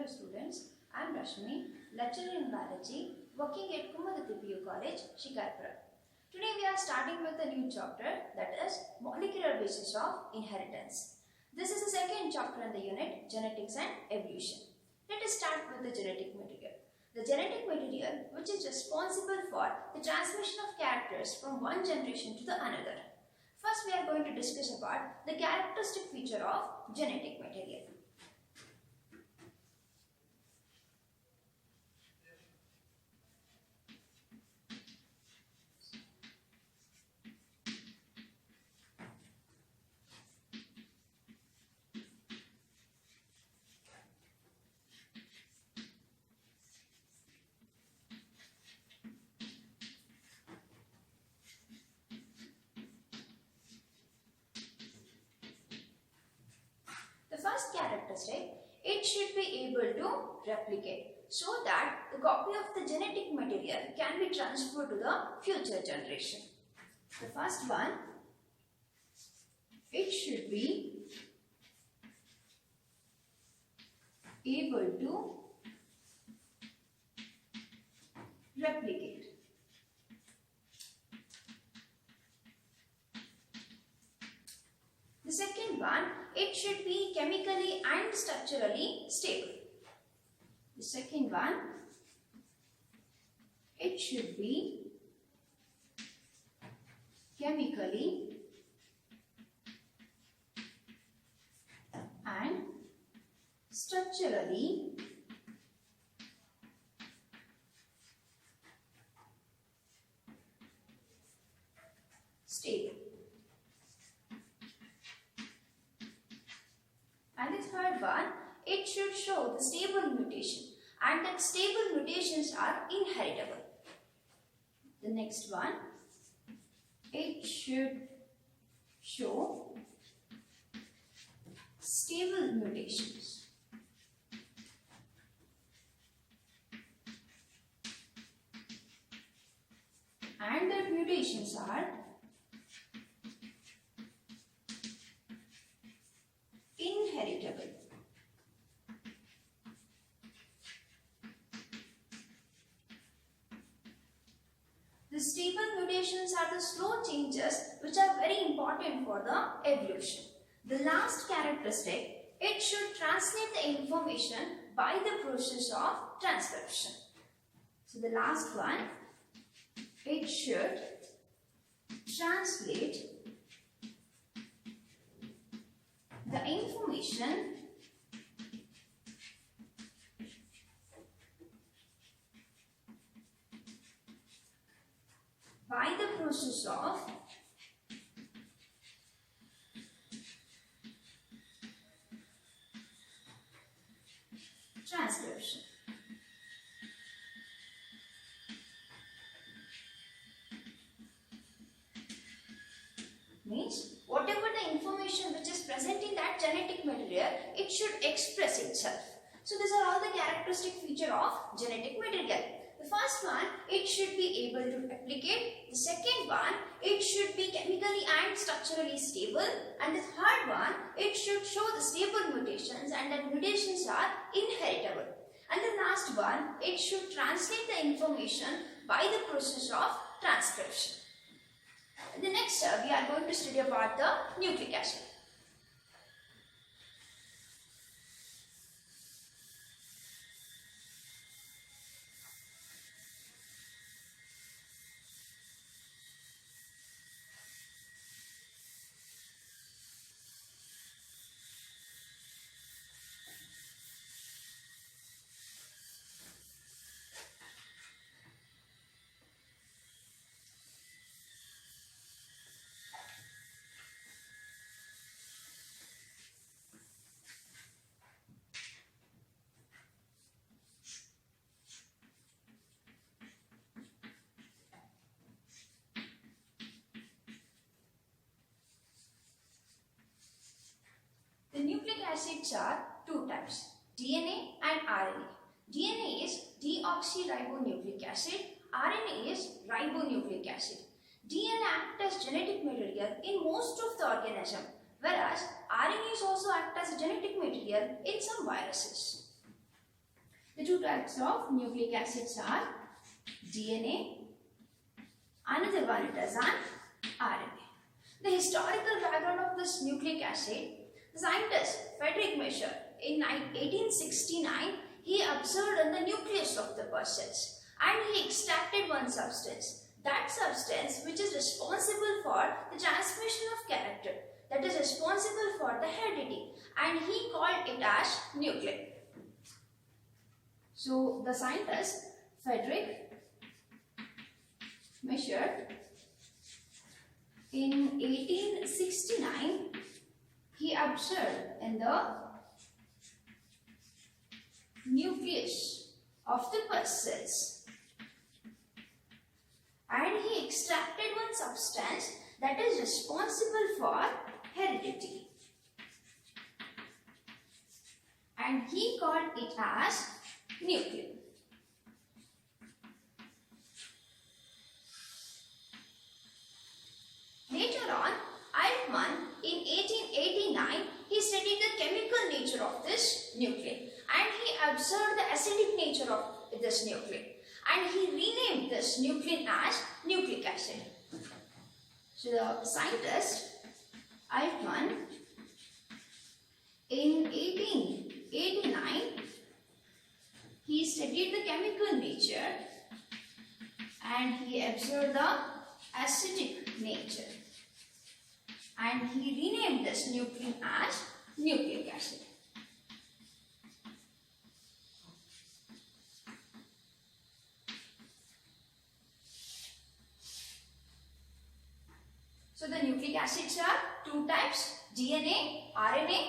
Dear students, I am Rashmi, lecturer in biology, working at Kumadati PU College, Shikarpura. Today we are starting with a new chapter, that is molecular basis of inheritance. This is the second chapter in the unit, genetics and evolution. Let us start with the genetic material. The genetic material which is responsible for the transmission of characters from one generation to the another. First we are going to discuss about the characteristic feature of genetic material. The first characteristic, it should be able to replicate so that the copy of the genetic material can be transferred to the future generation. The first one, it should be able to replicate. The second one, it should be chemically and structurally stable. The second one, it should be chemically and structurally stable. And the third one, it should show the stable mutation, and that stable mutations are inheritable. The next one, it should show stable mutations. And the mutations are inheritable. The stable mutations are the slow changes which are very important for the evolution. The last characteristic, it should translate the information by the process of transcription. So the last one, it should translate the information by the process of transcription. Means whatever the information which is present in that genetic material, it should express itself. So these are all the characteristic feature of genetic material. The first one, it should be able to replicate. The second one, it should be chemically and structurally stable. And the third one, it should show the stable mutations, and that mutations are inheritable. And the last one, it should translate the information by the process of transcription. In the next we are going to study about the nucleic acid. The nucleic acids are two types, DNA and RNA. DNA is deoxyribonucleic acid, RNA is ribonucleic acid. DNA acts as genetic material in most of the organism, whereas RNAs also act as genetic material in some viruses. The two types of nucleic acids are DNA, another one it is an RNA. The historical background of this nucleic acid, the scientist Friedrich Miescher in 1869, he observed in the nucleus of the cells and he extracted one substance. That substance which is responsible for the transmission of character, that is responsible for the heredity, and he called it as nuclein. So the scientist Friedrich Miescher in 1869, he observed in the nucleus of the cells and he extracted one substance that is responsible for heredity, and he called it as nuclein. Later on, Altmann in 1889, he studied the chemical nature of this nuclein and he observed the acidic nature of this nuclein and he renamed this nuclein as nucleic acid. So the scientist Altmann in 1889, he studied the chemical nature and he observed the acidic nature and he renamed this nuclein as nucleic acid. So the nucleic acids are two types, DNA, RNA.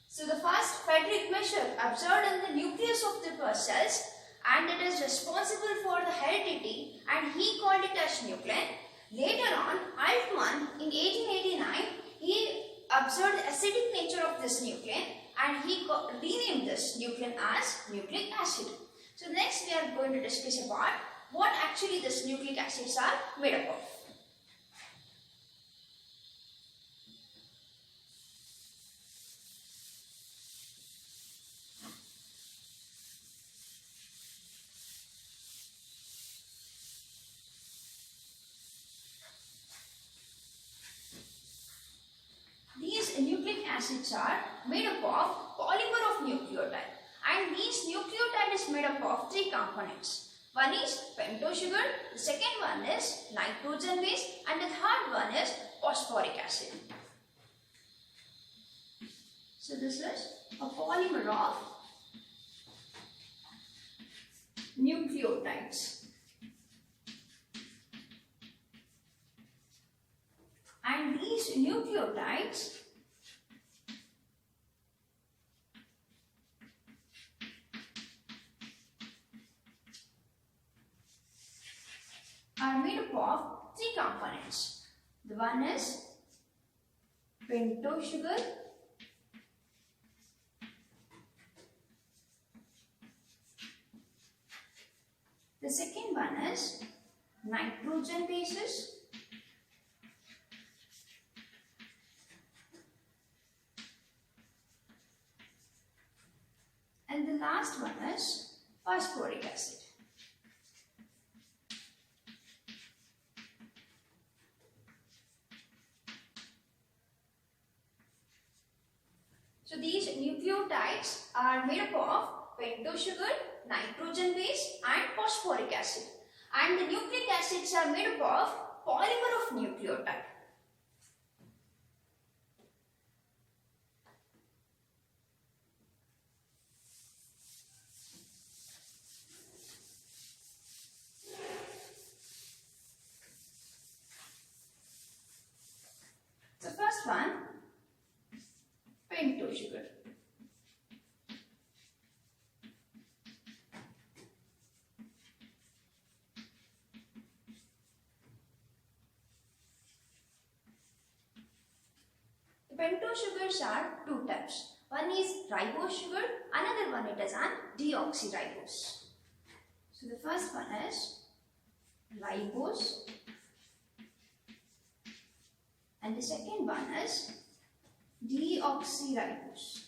So the first, Friedrich Miescher observed in the nucleus of the cells and it is responsible for the heredity and he called it as nuclein. Later on, Altmann in 1889, he observed the acidic nature of this nuclein and he renamed this nuclein as nucleic acid. So next we are going to discuss about what actually these nucleic acids are made up of. Nucleic acids are made up of polymer of nucleotide and these nucleotide is made up of three components. One is pentose sugar, the second one is nitrogen base and the third one is phosphoric acid. So this is a polymer of nucleotides. And these nucleotides are made up of three components. The one is pentose sugar, the second one is nitrogen bases, and the last one is phosphoric acid. So these nucleotides are made up of pentose sugar, nitrogen base and phosphoric acid. And the nucleic acids are made up of polymer of nucleotide. The first one, pentose sugar. The pentose sugars are two types. One is ribose sugar, another one it is an deoxyribose. So the first one is ribose and the second one is deoxyribose.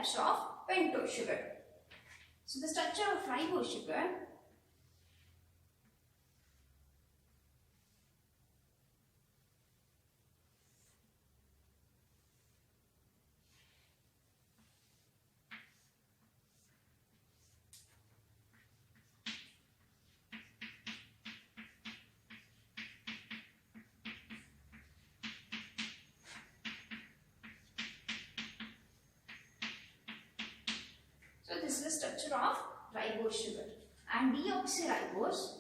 types of pentose sugar. So the structure of ribose sugar. So this is the structure of ribose sugar. And deoxyribose.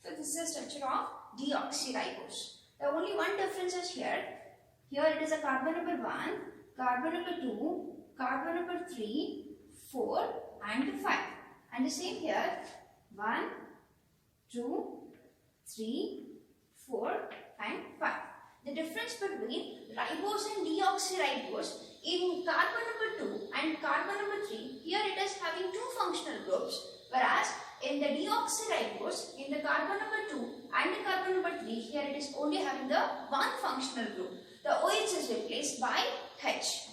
So this is the structure of deoxyribose. The only one difference is here. Here it is a carbon number 1, carbon number 2, carbon number 3, 4 and 5. And the same here 1, 2, 3, 4 and 5. The difference between ribose and deoxyribose in carbon number 2 and carbon number 3, here it is having two functional groups, whereas in the deoxyribose, in the carbon number 2 and the carbon number 3, here it is only having the one functional group. The OH is replaced by H.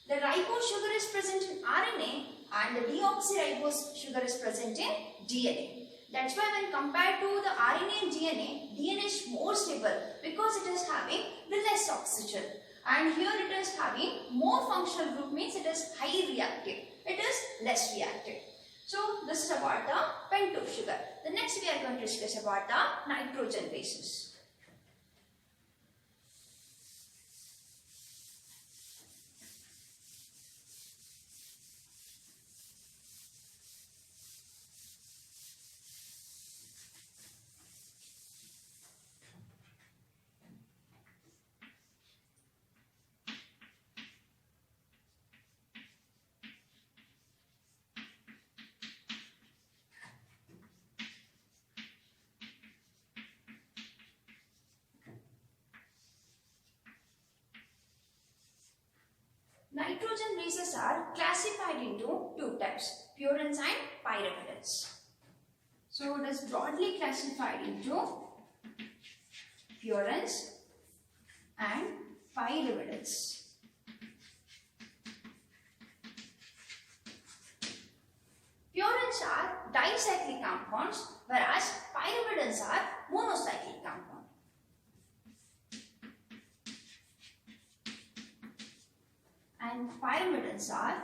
The ribose sugar is present in RNA and the deoxyribose sugar is present in DNA. That's why when compared to the RNA and DNA is more stable because it is having the less oxygen. And here it is having more functional group, means it is high reactive. It is less reactive. So this is about the pentose sugar. The next we are going to discuss about the nitrogen bases. Nitrogen bases are classified into two types, purines and pyrimidions. So it is broadly classified into purines and pyrimidions. Purines are dicyclic compounds, whereas pyrimidions are monocyclic compounds. And pyrimidions are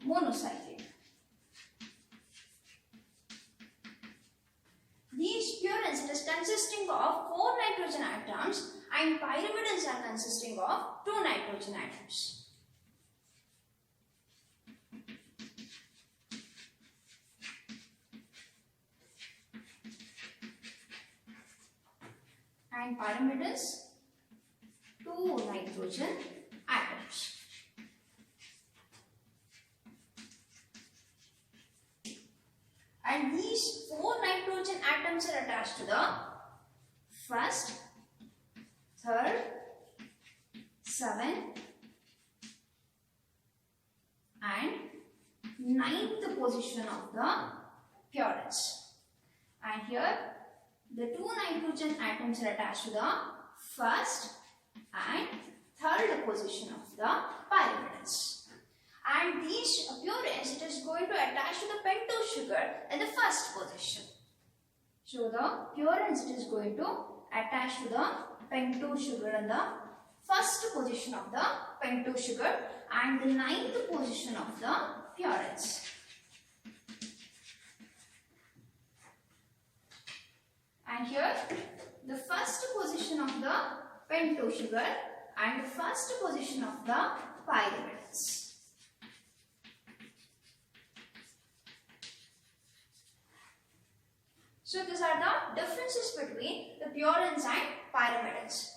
monocyclic. These purines, it is consisting of 4 nitrogen atoms and pyrimidions are consisting of 2 nitrogen atoms. And pyrimidions 2 nitrogen atoms. And these 4 nitrogen atoms are attached to the first, third, 7th and 9th position of the purines. And here the 2 nitrogen atoms are attached to the first and third position of the pyrimidions. And these purines, it is going to attach to the pentose sugar in the first position. So the purines, it is going to attach to the pentose sugar in the first position of the pentose sugar and the 9th position of the purines. And here the first position of the pentose sugar and the first position of the pyrimidions. So these are the differences between the purines and pyrimidions.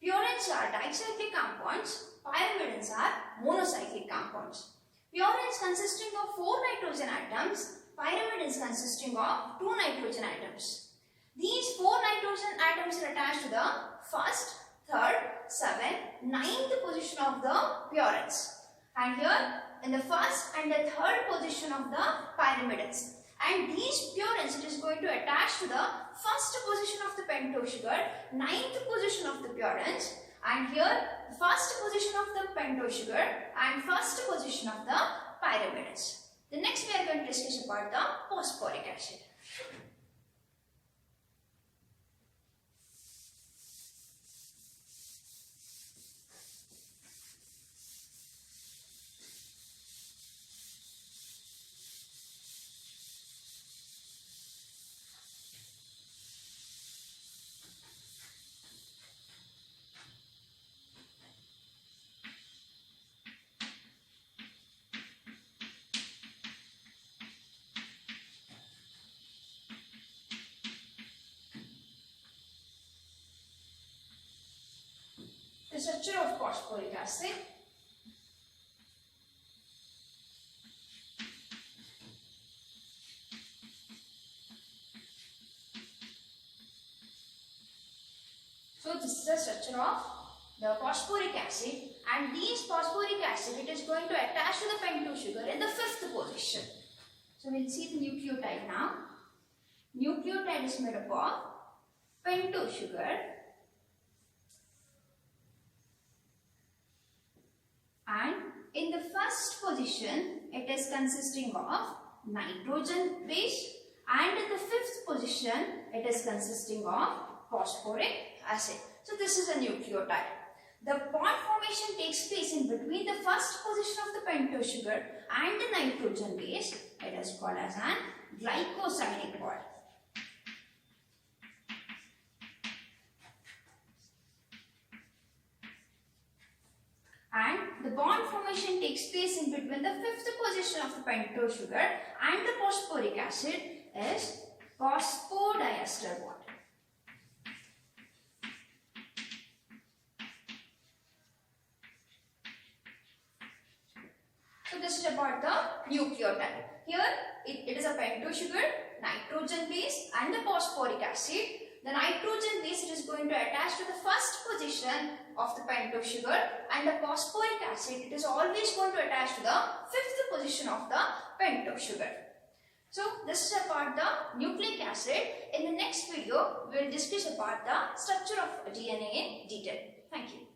Purines are dicyclic compounds, pyrimidions are monocyclic compounds. Purines consisting of 4 nitrogen atoms, pyrimidions consisting of 2 nitrogen atoms. These 4 nitrogen atoms are attached to the first, third, 7th, 9th position of the purines. And here in the first and the third position of the pyrimidids. And these purines, it is going to attach to the first position of the pentose sugar, 9th position of the purines, and here first position of the pentose sugar and first position of the pyrimidids. The next we are going to discuss about the phosphoric acid. The structure of phosphoric acid. So this is the structure of the phosphoric acid, and this phosphoric acid, it is going to attach to the pentose sugar in the 5th position. So we'll see the nucleotide now. Nucleotide is made up of pentose sugar and in the first position it is consisting of nitrogen base, and in the 5th position it is consisting of phosphoric acid. So this is a nucleotide. The bond formation takes place in between the first position of the pentose sugar and the nitrogen base. It is called as an glycoside bond. And the bond formation takes place in between the 5th position of the pentose sugar and the phosphoric acid is phosphodiester bond. So this is about the nucleotide. Here it is a pentose sugar, nitrogen base and the phosphoric acid. The nitrogen base, it is going to attach to the first position of the pentose sugar, and the phosphoric acid, it is always going to attach to the 5th position of the pentose sugar. So this is about the nucleic acid. In the next video, we will discuss about the structure of DNA in detail. Thank you.